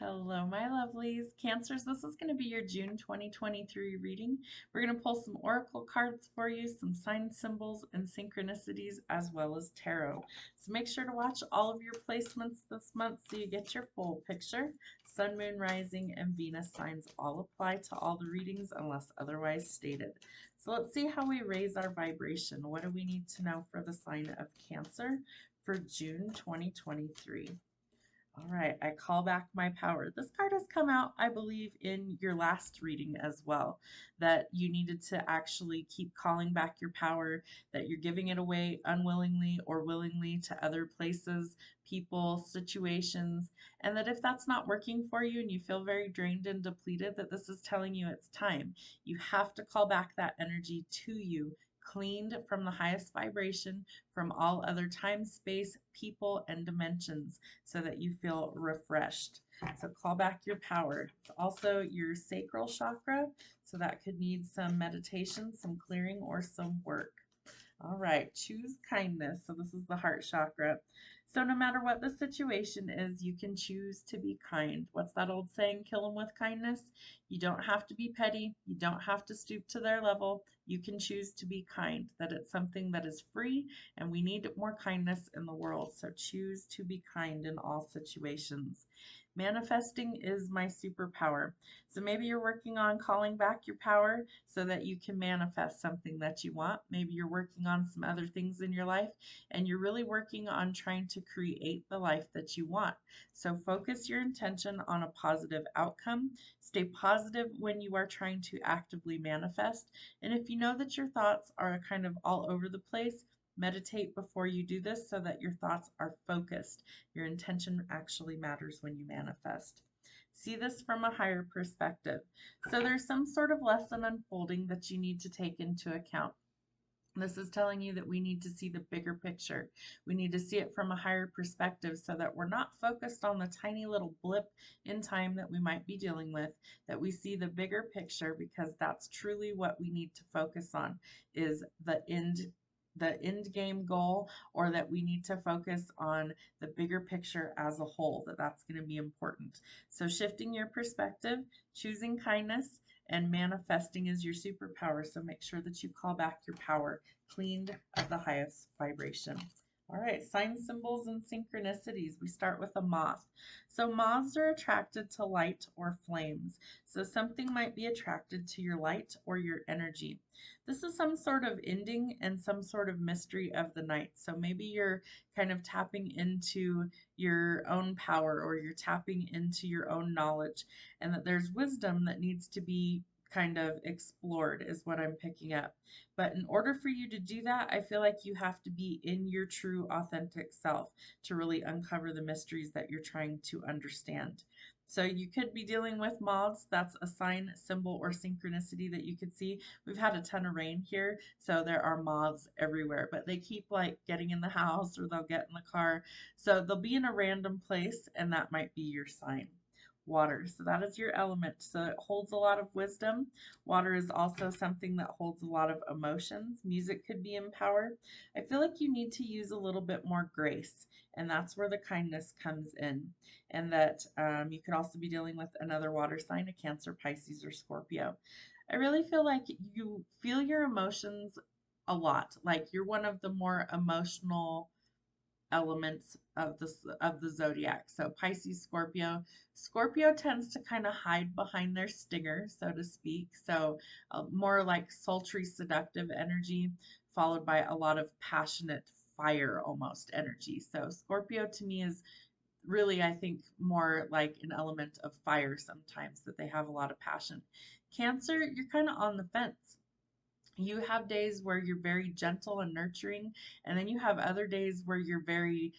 Hello, my lovelies. Cancers, this is going to be your June 2023 reading. We're going to pull some oracle cards for you, some sign symbols and synchronicities, as well as tarot. So make sure to watch all of your placements this month so you get your full picture. Sun, Moon, Rising, and Venus signs all apply to all the readings unless otherwise stated. So let's see how we raise our vibration. What do we need to know for the sign of Cancer for June 2023? All right, I call back my power. This card has come out, I believe, in your last reading as well, that you needed to actually keep calling back your power, that you're giving it away unwillingly or willingly to other places, people, situations, and that if that's not working for you and you feel very drained and depleted, that this is telling you it's time. You have to call back that energy to you, cleaned from the highest vibration, from all other time, space, people, and dimensions, so that you feel refreshed. So call back your power. It's also your sacral chakra, so that could need some meditation, some clearing, or some work. All right, choose kindness. So this is the heart chakra. So no matter what the situation is, you can choose to be kind. What's that old saying? Kill them with kindness. You don't have to be petty. You don't have to stoop to their level. You can choose to be kind. That it's something that is free, and we need more kindness in the world. So choose to be kind in all situations. Manifesting is my superpower. So maybe you're working on calling back your power so that you can manifest something that you want. Maybe you're working on some other things in your life and you're really working on trying to create the life that you want. So focus your intention on a positive outcome. Stay positive when you are trying to actively manifest. And if you know that your thoughts are kind of all over the place, meditate before you do this so that your thoughts are focused. Your intention actually matters when you manifest. See this from a higher perspective. So there's some sort of lesson unfolding that you need to take into account. This is telling you that we need to see the bigger picture. We need to see it from a higher perspective so that we're not focused on the tiny little blip in time that we might be dealing with, that we see the bigger picture, because that's truly what we need to focus on, is the end game goal, or that we need to focus on the bigger picture as a whole, that's going to be important. So shifting your perspective, choosing kindness, and manifesting is your superpower. So make sure that you call back your power, cleaned of the highest vibration. All right, sign symbols and synchronicities. We start with a moth. So moths are attracted to light or flames. So something might be attracted to your light or your energy. This is some sort of ending and some sort of mystery of the night. So maybe you're kind of tapping into your own power, or you're tapping into your own knowledge, and that there's wisdom that needs to be kind of explored is what I'm picking up. But in order for you to do that, I feel like you have to be in your true authentic self to really uncover the mysteries that you're trying to understand. So you could be dealing with moths. That's a sign, symbol, or synchronicity that you could see. We've had a ton of rain here, so there are moths everywhere, but they keep like getting in the house, or they'll get in the car. So they'll be in a random place, and that might be your sign. Water. So that is your element. So it holds a lot of wisdom. Water is also something that holds a lot of emotions. Music could be in power. I feel like you need to use a little bit more grace, and that's where the kindness comes in. And that you could also be dealing with another water sign, a Cancer, Pisces, or Scorpio. I really feel like you feel your emotions a lot. Like you're one of the more emotional elements of the zodiac. So Pisces, Scorpio. Scorpio tends to kind of hide behind their stinger, so to speak. So more like sultry, seductive energy, followed by a lot of passionate fire almost energy. So Scorpio to me is really, I think, more like an element of fire sometimes, that they have a lot of passion. Cancer, you're kind of on the fence. You have days where you're very gentle and nurturing, and then you have other days where you're very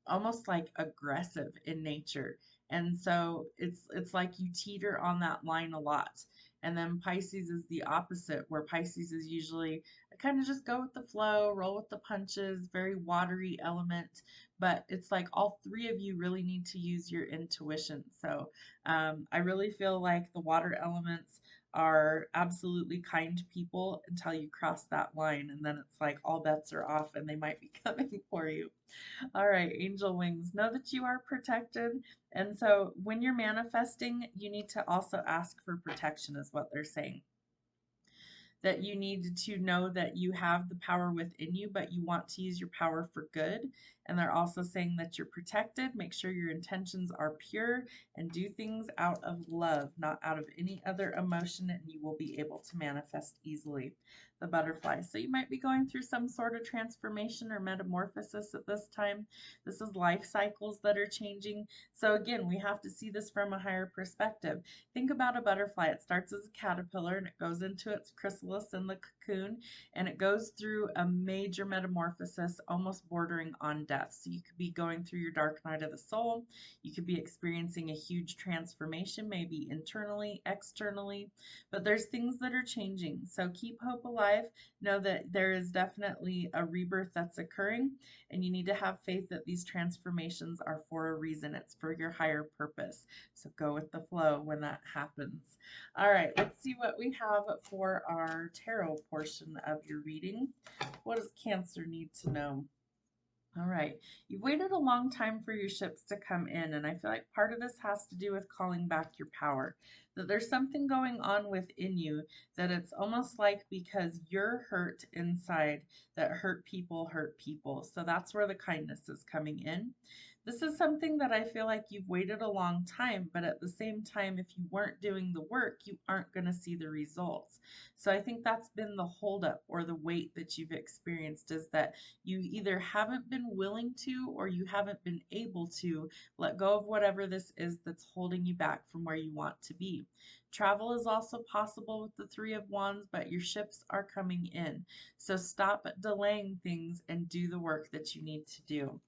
almost like aggressive in nature. And so it's like you teeter on that line a lot. And then Pisces is the opposite, where Pisces is usually kind of just go with the flow, roll with the punches, very watery element. But it's like all three of you really need to use your intuition. So I really feel like the water elements are absolutely kind people until you cross that line, and then it's like all bets are off and they might be coming for you. All right, angel wings, know that you are protected. And so when you're manifesting, you need to also ask for protection, is what they're saying. That you need to know that you have the power within you, but you want to use your power for good. And they're also saying that you're protected. Make sure your intentions are pure and do things out of love, not out of any other emotion, and you will be able to manifest easily. The butterfly. So you might be going through some sort of transformation or metamorphosis at this time. This is life cycles that are changing. So again, we have to see this from a higher perspective. Think about a butterfly. It starts as a caterpillar and it goes into its chrysalis in the cocoon, and it goes through a major metamorphosis, almost bordering on death. So you could be going through your dark night of the soul. You could be experiencing a huge transformation, maybe internally, externally, but there's things that are changing. So keep hope alive. Know that there is definitely a rebirth that's occurring, and you need to have faith that these transformations are for a reason. It's for your higher purpose. So go with the flow when that happens. All right, let's see what we have for our tarot portion of your reading. What does Cancer need to know? All right, you've waited a long time for your ships to come in, and I feel like part of this has to do with calling back your power. That there's something going on within you that it's almost like because you're hurt inside, that hurt people hurt people. So that's where the kindness is coming in. This is something that I feel like you've waited a long time, but at the same time, if you weren't doing the work, you aren't going to see the results. So I think that's been the holdup or the weight that you've experienced, is that you either haven't been willing to or you haven't been able to let go of whatever this is that's holding you back from where you want to be. Travel is also possible with the Three of Wands, but your ships are coming in. So stop delaying things and do the work that you need to do.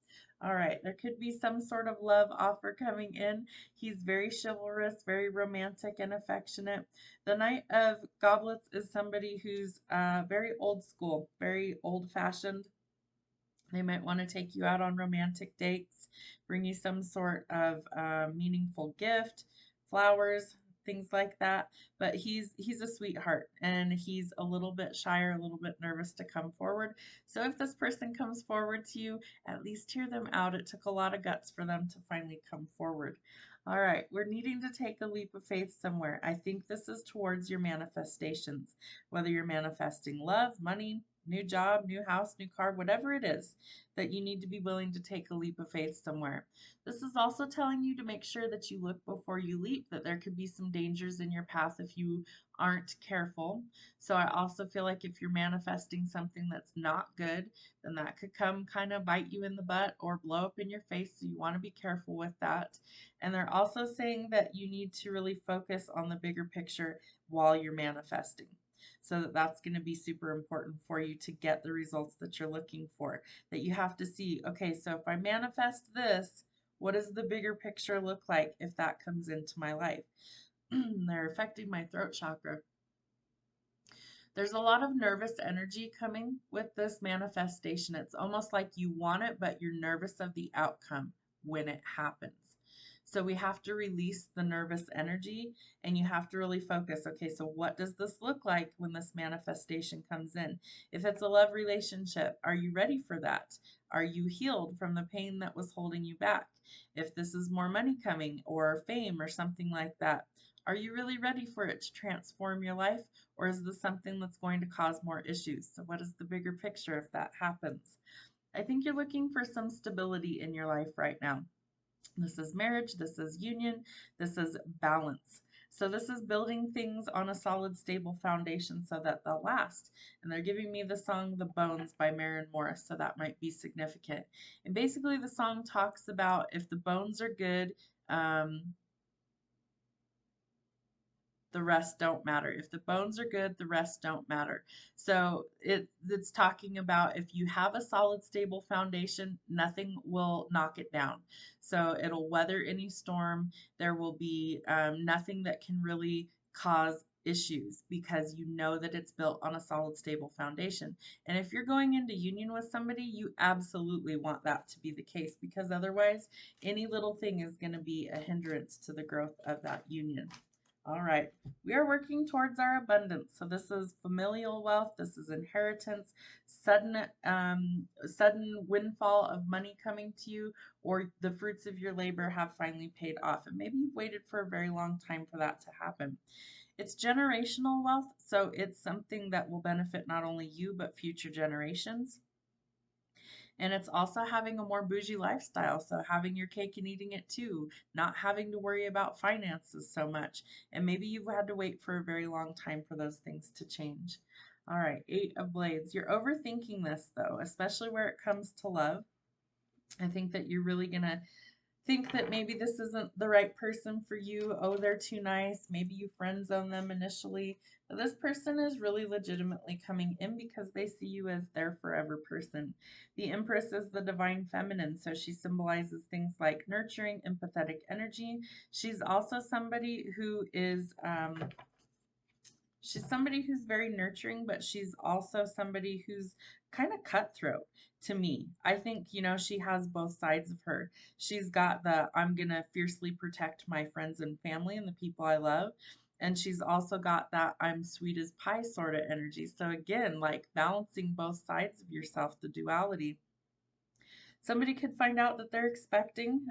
All right, there could be some sort of love offer coming in. He's very chivalrous, very romantic and affectionate. The Knight of Goblets is somebody who's very old school, very old fashioned. They might want to take you out on romantic dates, bring you some sort of meaningful gift, flowers, things like that. But he's a sweetheart, and he's a little bit shy or a little bit nervous to come forward. So if this person comes forward to you, at least hear them out. It took a lot of guts for them to finally come forward. All right, we're needing to take a leap of faith somewhere. I think this is towards your manifestations, whether you're manifesting love, money, new job, new house, new car, whatever it is, that you need to be willing to take a leap of faith somewhere. This is also telling you to make sure that you look before you leap, that there could be some dangers in your path if you aren't careful. So I also feel like if you're manifesting something that's not good, then that could come kind of bite you in the butt or blow up in your face. So you want to be careful with that. And they're also saying that you need to really focus on the bigger picture while you're manifesting. So that's going to be super important for you to get the results that you're looking for. That you have to see, okay, so if I manifest this, what does the bigger picture look like if that comes into my life? They're affecting my throat chakra. There's a lot of nervous energy coming with this manifestation. It's almost like you want it, but you're nervous of the outcome when it happens. So we have to release the nervous energy, and you have to really focus. Okay, so what does this look like when this manifestation comes in? If it's a love relationship, are you ready for that? Are you healed from the pain that was holding you back? If this is more money coming or fame or something like that, are you really ready for it to transform your life? Or is this something that's going to cause more issues? So what is the bigger picture if that happens? I think you're looking for some stability in your life right now. This is marriage, this is union, this is balance. So this is building things on a solid, stable foundation so that they'll last. And they're giving me the song The Bones by Maren Morris, so that might be significant. And basically the song talks about if the bones are good, the rest don't matter. If the bones are good, the rest don't matter. So it's talking about if you have a solid, stable foundation, nothing will knock it down. So it'll weather any storm. There will be nothing that can really cause issues because you know that it's built on a solid, stable foundation. And if you're going into union with somebody, you absolutely want that to be the case, because otherwise any little thing is going to be a hindrance to the growth of that union. All right. We are working towards our abundance. So this is familial wealth. This is inheritance, sudden windfall of money coming to you, or the fruits of your labor have finally paid off. And maybe you've waited for a very long time for that to happen. It's generational wealth, so it's something that will benefit not only you, but future generations. And it's also having a more bougie lifestyle. So having your cake and eating it too, not having to worry about finances so much. And maybe you've had to wait for a very long time for those things to change. All right, Eight of Blades. You're overthinking this though, especially where it comes to love. I think that you're really going to think that maybe this isn't the right person for you. Oh, they're too nice. Maybe you friend zone them initially. But this person is really legitimately coming in because they see you as their forever person. The Empress is the divine feminine, so she symbolizes things like nurturing, empathetic energy. She's also somebody who is she's somebody who's very nurturing, but she's also somebody who's kind of cutthroat to me. I think, she has both sides of her. She's got the I'm going to fiercely protect my friends and family and the people I love. And she's also got that I'm sweet as pie sort of energy. So, again, like balancing both sides of yourself, the duality. Somebody could find out that they're expecting.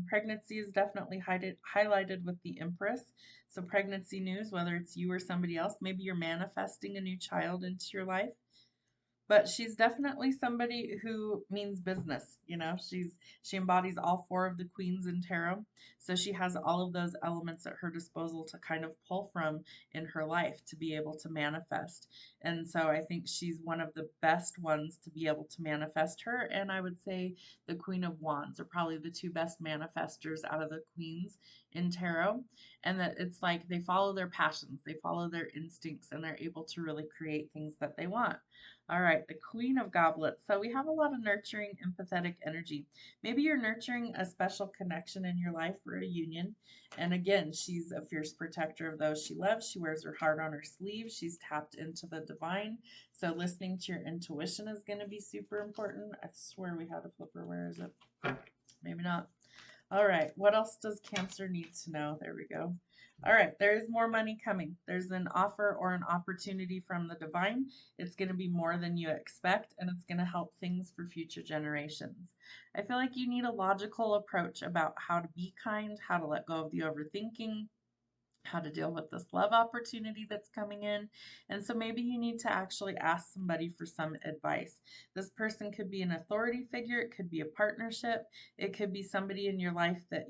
Pregnancy is definitely highlighted with the Empress. So, pregnancy news, whether it's you or somebody else, maybe you're manifesting a new child into your life. But she's definitely somebody who means business. She embodies all four of the queens in tarot. So she has all of those elements at her disposal to kind of pull from in her life to be able to manifest. And so I think she's one of the best ones to be able to manifest. Her and I would say the Queen of Wands are probably the two best manifestors out of the queens in tarot. And that it's like they follow their passions, they follow their instincts, and they're able to really create things that they want. All right, the Queen of Goblets. So we have a lot of nurturing, empathetic energy. Maybe you're nurturing a special connection in your life or a union. And again, she's a fierce protector of those she loves. She wears her heart on her sleeve. She's tapped into the divine. So listening to your intuition is going to be super important. I swear we had a flipper. Where is it? Maybe not. All right, what else does Cancer need to know? There we go. All right, there is more money coming. There's an offer or an opportunity from the divine. It's going to be more than you expect, and it's going to help things for future generations. I feel like you need a logical approach about how to be kind, how to let go of the overthinking, how to deal with this love opportunity that's coming in. And so maybe you need to actually ask somebody for some advice. This person could be an authority figure, it could be a partnership, it could be somebody in your life that,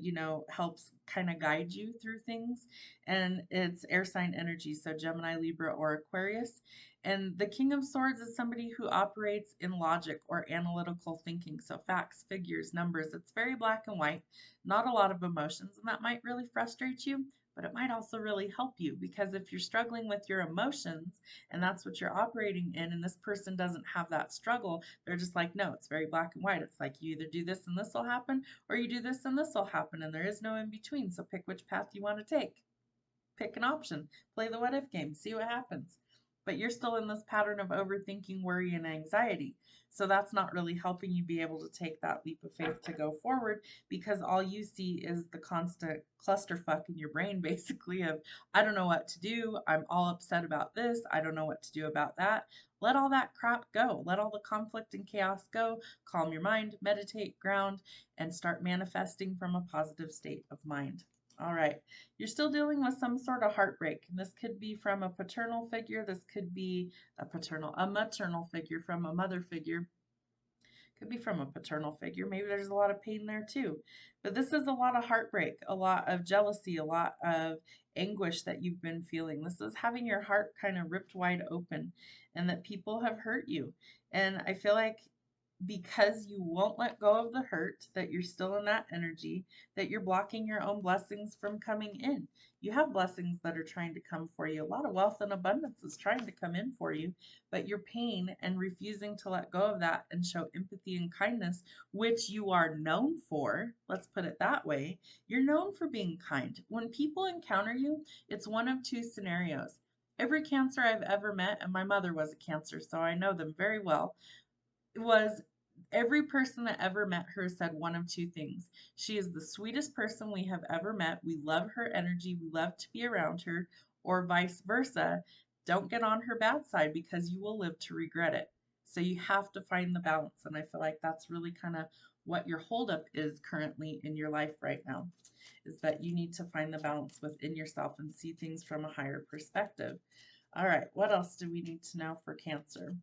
helps kind of guide you through things. And it's air sign energy, so Gemini, Libra, or Aquarius. And the King of Swords is somebody who operates in logic or analytical thinking. So facts, figures, numbers. It's very black and white, not a lot of emotions. And that might really frustrate you, but it might also really help you, because if you're struggling with your emotions and that's what you're operating in, and this person doesn't have that struggle, they're just like, no, it's very black and white. It's like you either do this and this will happen, or you do this and this will happen, and there is no in between. So pick which path you want to take. Pick an option, play the what if game, see what happens. But you're still in this pattern of overthinking, worry, and anxiety. So that's not really helping you be able to take that leap of faith to go forward, because all you see is the constant clusterfuck in your brain, basically, of I don't know what to do. I'm all upset about this. I don't know what to do about that. Let all that crap go. Let all the conflict and chaos go. Calm your mind, meditate, ground, and start manifesting from a positive state of mind. All right. You're still dealing with some sort of heartbreak. And this could be from a paternal figure. This could be a maternal figure, from a mother figure. Could be from a paternal figure. Maybe there's a lot of pain there too. But this is a lot of heartbreak, a lot of jealousy, a lot of anguish that you've been feeling. This is having your heart kind of ripped wide open, and that people have hurt you. And I feel like because you won't let go of the hurt, that you're still in that energy, that you're blocking your own blessings from coming in. You have blessings that are trying to come for you. A lot of wealth and abundance is trying to come in for you, but your pain and refusing to let go of that and show empathy and kindness, which you are known for, let's put it that way. You're known for being kind. When people encounter you, it's one of two scenarios. Every Cancer I've ever met, and my mother was a Cancer, so I know them very well, was Every person that ever met her said one of two things. She is the sweetest person we have ever met. We love her energy. We love to be around her, or vice versa. Don't get on her bad side because you will live to regret it. So you have to find the balance. And I feel like that's really kind of what your holdup is currently in your life right now, is that you need to find the balance within yourself and see things from a higher perspective. All right, what else do we need to know for Cancer?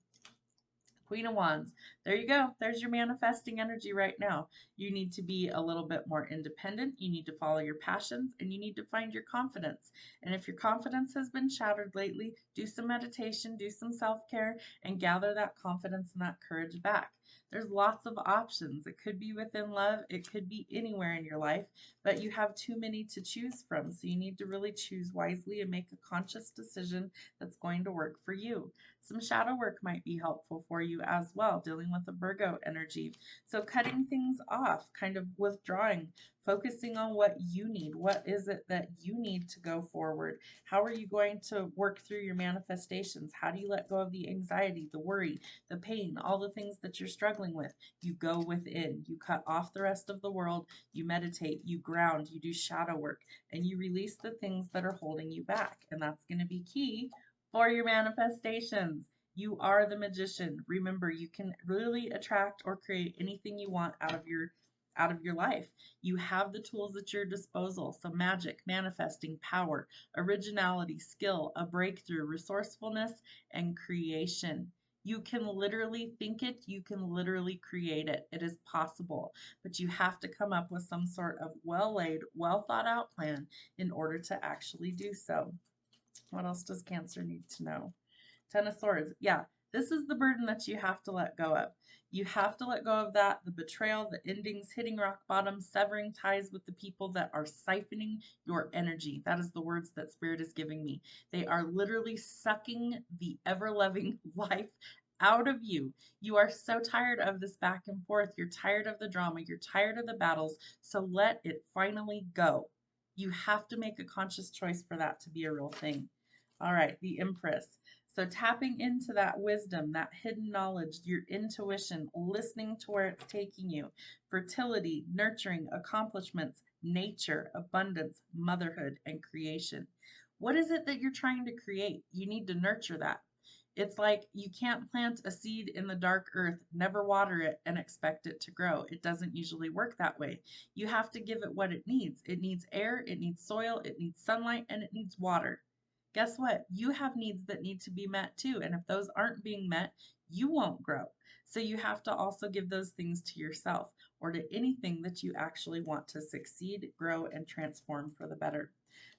Queen of Wands. There you go. There's your manifesting energy right now. You need to be a little bit more independent. You need to follow your passions and you need to find your confidence. And if your confidence has been shattered lately, do some meditation, do some self-care, and gather that confidence and that courage back. There's lots of options. It could be within love, it could be anywhere in your life, but you have too many to choose from. So you need to really choose wisely and make a conscious decision that's going to work for you. Some shadow work might be helpful for you as well, dealing with the Virgo energy. So cutting things off, kind of withdrawing, focusing on what you need. What is it that you need to go forward? How are you going to work through your manifestations? How do you let go of the anxiety, the worry, the pain, all the things that you're struggling with? You go within, you cut off the rest of the world, you meditate, you ground, you do shadow work, and you release the things that are holding you back. And that's going to be key for your manifestations. You are the magician. Remember, you can really attract or create anything you want out of your life. You have the tools at your disposal. So magic, manifesting, power, originality, skill, a breakthrough, resourcefulness, and creation. You can literally think it, you can literally create it. It is possible, but you have to come up with some sort of well-laid, well thought out plan in order to actually do so. What else does Cancer need to know? Ten of Swords. Yeah, this is the burden that you have to let go of. You have to let go of that, the betrayal, the endings, hitting rock bottom, severing ties with the people that are siphoning your energy. That is the words that Spirit is giving me. They are literally sucking the ever-loving life out of you. You are so tired of this back and forth. You're tired of the drama. You're tired of the battles. So let it finally go. You have to make a conscious choice for that to be a real thing. All right, the Empress. So tapping into that wisdom, that hidden knowledge, your intuition, listening to where it's taking you, fertility, nurturing, accomplishments, nature, abundance, motherhood, and creation. What is it that you're trying to create? You need to nurture that. It's like you can't plant a seed in the dark earth, never water it, and expect it to grow. It doesn't usually work that way. You have to give it what it needs. It needs air, it needs soil, it needs sunlight, and it needs water. Guess what? You have needs that need to be met too. And if those aren't being met, you won't grow. So you have to also give those things to yourself or to anything that you actually want to succeed, grow, and transform for the better.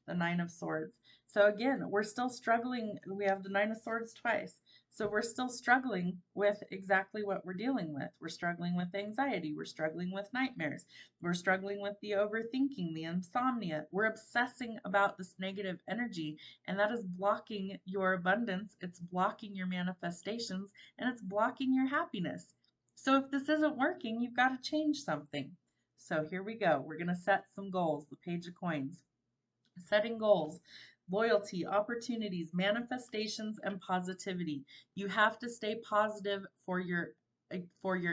The Nine of Swords. So again, we're still struggling. We have the Nine of Swords twice. So we're still struggling with exactly what we're dealing with. We're struggling with anxiety. We're struggling with nightmares. We're struggling with the overthinking, the insomnia. We're obsessing about this negative energy, and that is blocking your abundance. It's blocking your manifestations, and it's blocking your happiness. So if this isn't working, you've got to change something. So here we go. We're going to set some goals. The Page of Coins. Setting goals, loyalty, opportunities, manifestations, and positivity. You have to stay positive for your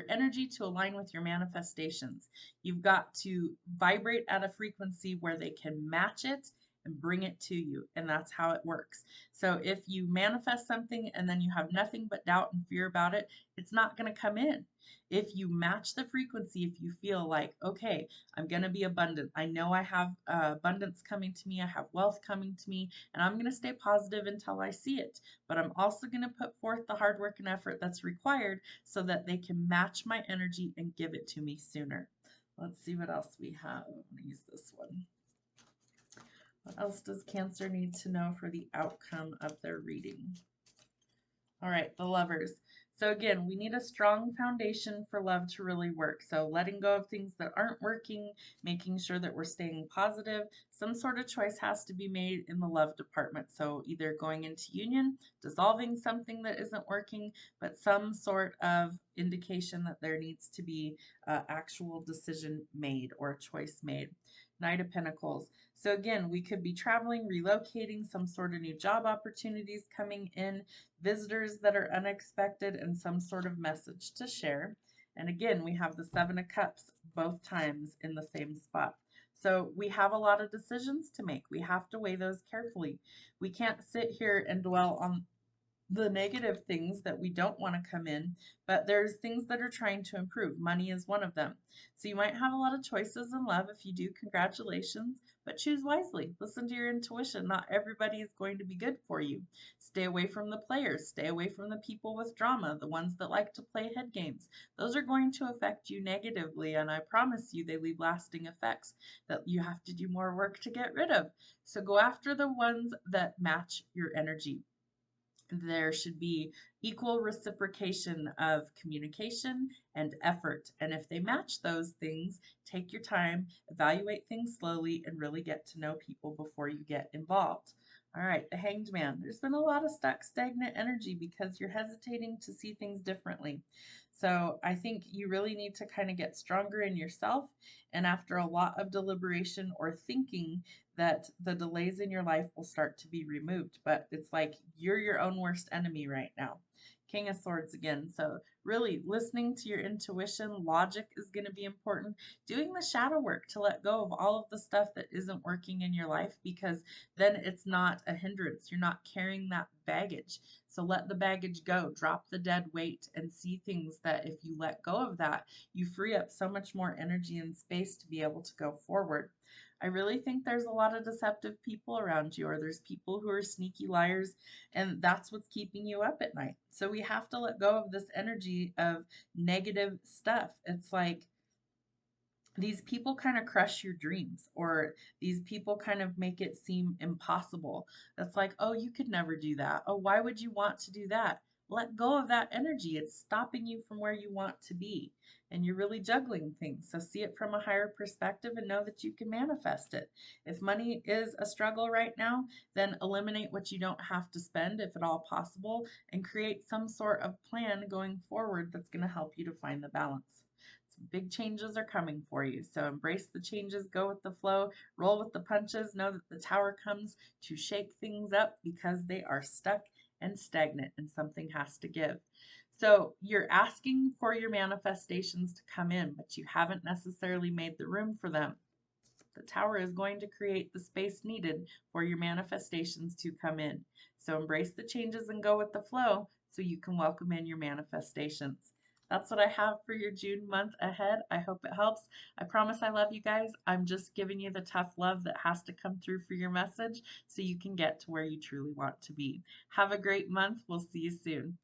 energy to align with your manifestations. You've got to vibrate at a frequency where they can match it and bring it to you. And that's how it works. So if you manifest something and then you have nothing but doubt and fear about it, it's not going to come in. If you match the frequency, if you feel like, okay, I'm going to be abundant. I know I have abundance coming to me. I have wealth coming to me, and I'm going to stay positive until I see it. But I'm also going to put forth the hard work and effort that's required so that they can match my energy and give it to me sooner. Let's see what else we have. I'm going to use this one. What else does Cancer need to know for the outcome of their reading? All right, the Lovers. So again, we need a strong foundation for love to really work. So letting go of things that aren't working, making sure that we're staying positive. Some sort of choice has to be made in the love department. So either going into union, dissolving something that isn't working, but some sort of indication that there needs to be an actual decision made or a choice made. Knight of Pentacles. So again, we could be traveling, relocating, some sort of new job opportunities coming in, visitors that are unexpected, and some sort of message to share. And again, we have the Seven of Cups both times in the same spot. So we have a lot of decisions to make. We have to weigh those carefully. We can't sit here and dwell on the negative things that we don't want to come in, but there's things that are trying to improve. Money is one of them. So you might have a lot of choices in love. If you do, congratulations, but choose wisely. Listen to your intuition. Not everybody is going to be good for you. Stay away from the players. Stay away from the people with drama, the ones that like to play head games. Those are going to affect you negatively, and I promise you they leave lasting effects that you have to do more work to get rid of. So go after the ones that match your energy. There should be equal reciprocation of communication and effort. And if they match those things, take your time, evaluate things slowly, and really get to know people before you get involved. All right, the Hanged Man. There's been a lot of stuck, stagnant energy because you're hesitating to see things differently. So I think you really need to kind of get stronger in yourself. And after a lot of deliberation or thinking, that the delays in your life will start to be removed. But it's like you're your own worst enemy right now. King of Swords again. So really listening to your intuition, logic is going to be important. Doing the shadow work to let go of all of the stuff that isn't working in your life, because then it's not a hindrance. You're not carrying that baggage. So let the baggage go. Drop the dead weight and see things that if you let go of that, you free up so much more energy and space to be able to go forward. I really think there's a lot of deceptive people around you, or there's people who are sneaky liars, and that's what's keeping you up at night. So we have to let go of this energy of negative stuff. It's like these people kind of crush your dreams, or these people kind of make it seem impossible. That's like, oh, you could never do that. Oh, why would you want to do that? Let go of that energy. It's stopping you from where you want to be. And you're really juggling things. So see it from a higher perspective and know that you can manifest it. If money is a struggle right now, then eliminate what you don't have to spend, if at all possible, and create some sort of plan going forward that's going to help you to find the balance. Big changes are coming for you. So embrace the changes, go with the flow, roll with the punches. Know that the tower comes to shake things up because they are stuck and stagnant and something has to give. So you're asking for your manifestations to come in, but you haven't necessarily made the room for them. The tower is going to create the space needed for your manifestations to come in. So embrace the changes and go with the flow so you can welcome in your manifestations. That's what I have for your June month ahead. I hope it helps. I promise I love you guys. I'm just giving you the tough love that has to come through for your message so you can get to where you truly want to be. Have a great month. We'll see you soon.